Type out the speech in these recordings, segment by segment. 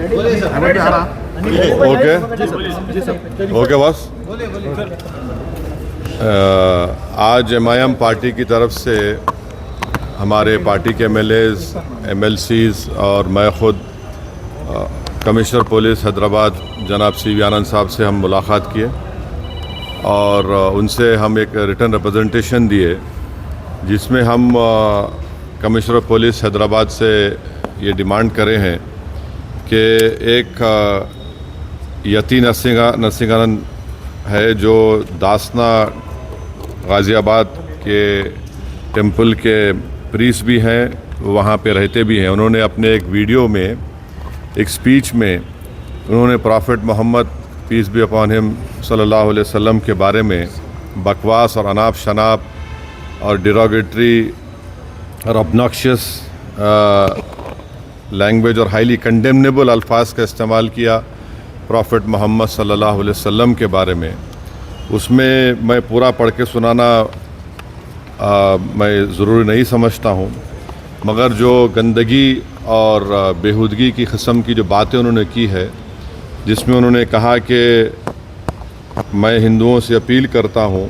Okay okay boss. आज MIM party की तरफ से हमारे पार्टी के MLAs, MLCs और मैं ख़ुद कमिश्नर पुलिस हैदराबाद जनाब CV आनंद साहब से हम मुलाकात किए और उनसे हम एक रिटर्न रिप्रेजेंटेशन दिए जिसमें हम कमिश्नर पुलिस हैदराबाद से ये डिमांड करे हैं कि एक यती नरसिंहानंद है जो दासना गाज़ियाबाद के टेंपल के प्रीस्ट भी हैं, वहाँ पे रहते भी हैं। उन्होंने अपने एक वीडियो में, एक स्पीच में उन्होंने prophet Muhammad peace be upon him सल्लल्लाहु अलैहि वसल्लम के बारे में बकवास और अनाप शनाप और डिरोगेटरी और ऑब्नॉक्शियस लैंग्वेज और हाईली कंडेमनेबल अल्फाज का इस्तेमाल किया प्रॉफिट मोहम्मद सल्लल्लाहु अलैहि वसल्लम के बारे में। उसमें मैं पूरा पढ़ के सुनाना मैं ज़रूरी नहीं समझता हूँ, मगर जो गंदगी और बेहूदगी की किस्म की जो बातें उन्होंने की है, जिसमें उन्होंने कहा कि मैं हिंदुओं से अपील करता हूँ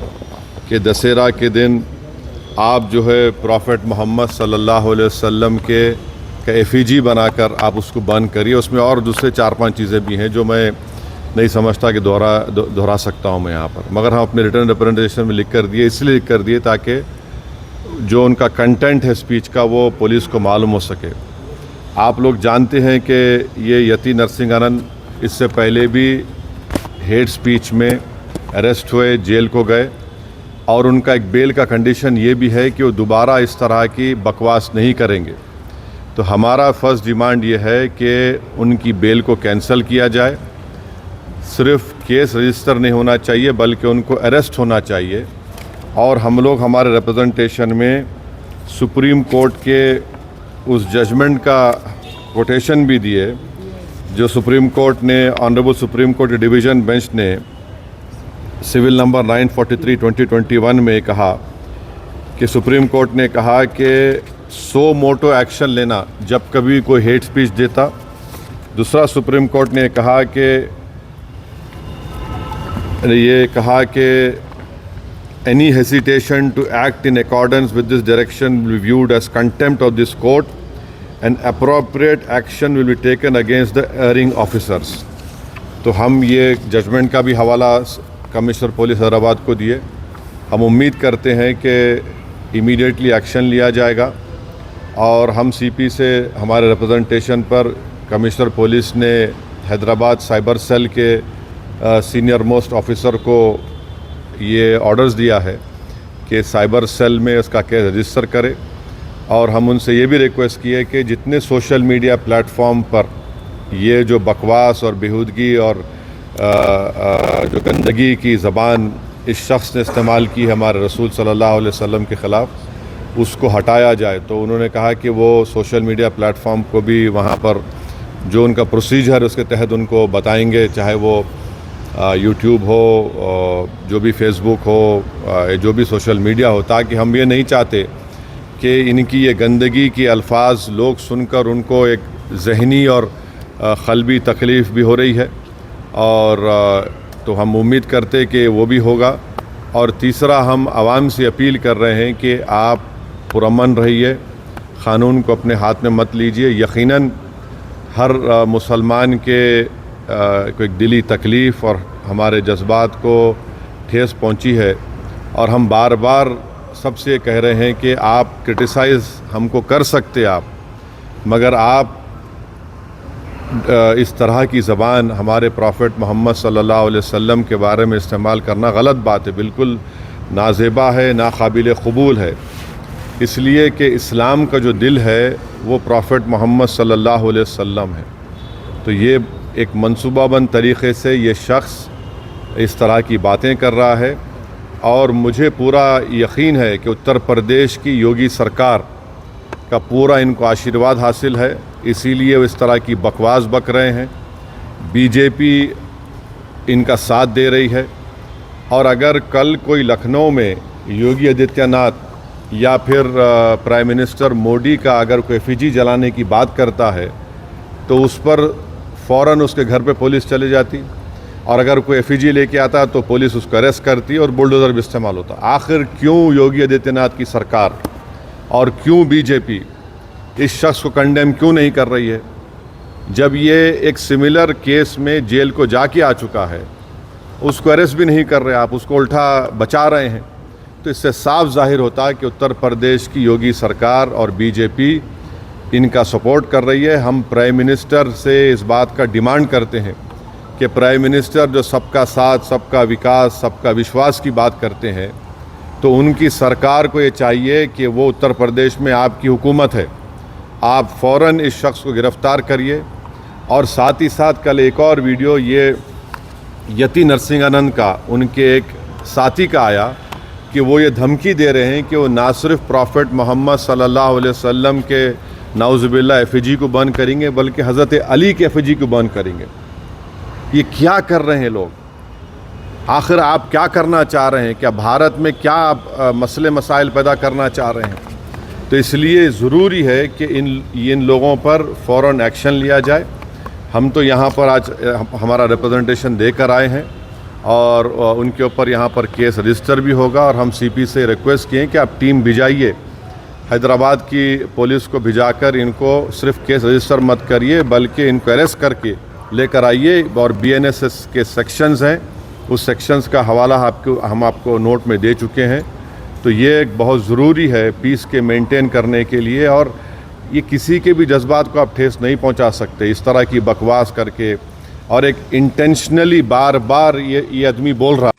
कि दशहरा के दिन आप जो है प्रॉफिट मोहम्मद सल्लल्लाहु अलैहि वसल्लम के एफिजी बनाकर आप उसको बंद करिए। उसमें और दूसरे 4-5 चीज़ें भी हैं जो मैं नहीं समझता कि दोहरा सकता हूँ मैं यहाँ पर, मगर हम अपने रिटर्न रिप्रेजेंटेशन में लिख कर दिए, इसलिए लिख कर दिए ताकि जो उनका कंटेंट है स्पीच का वो पुलिस को मालूम हो सके। आप लोग जानते हैं कि ये यती नरसिंहानंद इससे पहले भी हेट स्पीच में अरेस्ट हुए, जेल को गए और उनका एक बेल का कंडीशन ये भी है कि वो दोबारा इस तरह की बकवास नहीं करेंगे। तो हमारा फर्स्ट डिमांड ये है कि उनकी बेल को कैंसिल किया जाए। सिर्फ केस रजिस्टर नहीं होना चाहिए बल्कि उनको अरेस्ट होना चाहिए। और हम लोग हमारे रिप्रेजेंटेशन में सुप्रीम कोर्ट के उस जजमेंट का कोटेशन भी दिए जो सुप्रीम कोर्ट ने, honourable supreme court division bench ने सिविल नंबर 943/2021 में कहा कि सुप्रीम कोर्ट ने कहा कि सो मोटो एक्शन लेना जब कभी कोई हेट स्पीच देता। दूसरा सुप्रीम कोर्ट ने कहा कि any hesitation to act in accordance with this direction will be viewed as contempt of this court and appropriate action will be taken against the erring officers. तो हम ये judgement का भी हवाला कमिश्नर पुलिस हैदराबाद को दिए। हम उम्मीद करते हैं कि इमीडिएटली एक्शन लिया जाएगा और हम CP से हमारे रिप्रेजेंटेशन पर कमिश्नर पुलिस ने हैदराबाद साइबर सेल के सीनियर मोस्ट ऑफिसर को ये ऑर्डर्स दिया है कि साइबर सेल में इसका केस रजिस्टर करे। और हम उनसे ये भी रिक्वेस्ट किए कि जितने सोशल मीडिया प्लेटफॉर्म पर ये जो बकवास और बेहूदगी और जो गंदगी की ज़बान इस शख्स ने इस्तेमाल की है हमारे रसूल सल्लल्लाहु अलैहि वसल्लम के ख़िलाफ़, उसको हटाया जाए। तो उन्होंने कहा कि वो सोशल मीडिया प्लेटफॉर्म को भी वहाँ पर जो उनका प्रोसीजर है उसके तहत उनको बताएंगे, चाहे वो यूट्यूब हो, जो भी फेसबुक हो, जो भी सोशल मीडिया हो, ताकि हम ये नहीं चाहते कि इनकी ये गंदगी की अल्फाज लोग सुनकर उनको एक ज़हनी और क़ल्बी तकलीफ़ भी हो रही है। और तो हम उम्मीद करते कि वो भी होगा। और तीसरा, हम आवाम से अपील कर रहे हैं कि आप पुरअमन रहिए, क़ानून को अपने हाथ में मत लीजिए। यकीनन हर मुसलमान के को एक दिली तकलीफ़ और हमारे जज्बात को ठेस पहुंची है और हम बार बार सबसे कह रहे हैं कि आप क्रिटिसाइज़ हमको कर सकते आप, मगर आप इस तरह की ज़बान हमारे प्रॉफिट मोहम्मद सल्लल्लाहु अलैहि वसल्लम के बारे में इस्तेमाल करना गलत बात है, बिल्कुल नाज़ेबा है, नाकाबिल क़बूल है। इसलिए कि इस्लाम का जो दिल है वो प्रॉफिट मोहम्मद सल्लल्लाहु अलैहि वसल्लम है। तो ये एक मंसूबाबंद तरीक़े से ये शख्स इस तरह की बातें कर रहा है और मुझे पूरा यकीन है कि उत्तर प्रदेश की योगी सरकार का पूरा इनको आशीर्वाद हासिल है, इसीलिए वो इस तरह की बकवास बक रहे हैं। बीजेपी इनका साथ दे रही है और अगर कल कोई लखनऊ में योगी आदित्यनाथ या फिर प्राइम मिनिस्टर मोदी का अगर कोई एफिजी जलाने की बात करता है तो उस पर फ़ौरन उसके घर पे पुलिस चली जाती, और अगर कोई एफईजी लेके आता तो पुलिस उसको अरेस्ट करती और बुलडोज़र भी इस्तेमाल होता। आखिर क्यों योगी आदित्यनाथ की सरकार और क्यों बीजेपी इस शख्स को कंडेम क्यों नहीं कर रही है? जब ये एक सिमिलर केस में जेल को जाके आ चुका है, उसको अरेस्ट भी नहीं कर रहे आप, उसको उल्टा बचा रहे हैं। तो इससे साफ जाहिर होता है कि उत्तर प्रदेश की योगी सरकार और बीजेपी इनका सपोर्ट कर रही है। हम प्राइम मिनिस्टर से इस बात का डिमांड करते हैं कि प्राइम मिनिस्टर जो सबका साथ, सबका विकास, सबका विश्वास की बात करते हैं, तो उनकी सरकार को ये चाहिए कि वो उत्तर प्रदेश में आपकी हुकूमत है, आप फ़ौरन इस शख्स को गिरफ़्तार करिए। और साथ ही साथ कल एक और वीडियो ये यति नरसिंहानंद का, उनके एक साथी का आया कि वो ये धमकी दे रहे हैं कि वो ना सिर्फ प्रॉफेट मोहम्मद सल्लल्लाहु अलैहि वसल्लम के नाउज़ुबिल्लाह एफईजी को बंद करेंगे, बल्कि हज़रत अली के एफईजी को बंद करेंगे। ये क्या कर रहे हैं लोग? आखिर आप क्या करना चाह रहे हैं? क्या भारत में क्या आप मसले मसाइल पैदा करना चाह रहे हैं? तो इसलिए ज़रूरी है कि इन लोगों पर फ़ौरन एक्शन लिया जाए। हम तो यहाँ पर आज हमारा रिप्रेजेंटेशन देकर आए हैं और उनके ऊपर यहाँ पर केस रजिस्टर भी होगा, और हम सीपी से रिक्वेस्ट किए कि आप टीम भिजाइए, हैदराबाद की पुलिस को भिजाकर इनको सिर्फ केस रजिस्टर मत करिए, बल्कि इनको अरेस्ट करके लेकर आइए। और बीएनएसएस के सेक्शंस हैं, उस सेक्शंस का हवाला हम आपको नोट में दे चुके हैं। तो ये एक बहुत ज़रूरी है पीस के मेंटेन करने के लिए, और ये किसी के भी जज्बात को आप ठेस नहीं पहुंचा सकते इस तरह की बकवास करके। और एक इंटेंशनली बार बार ये आदमी बोल रहा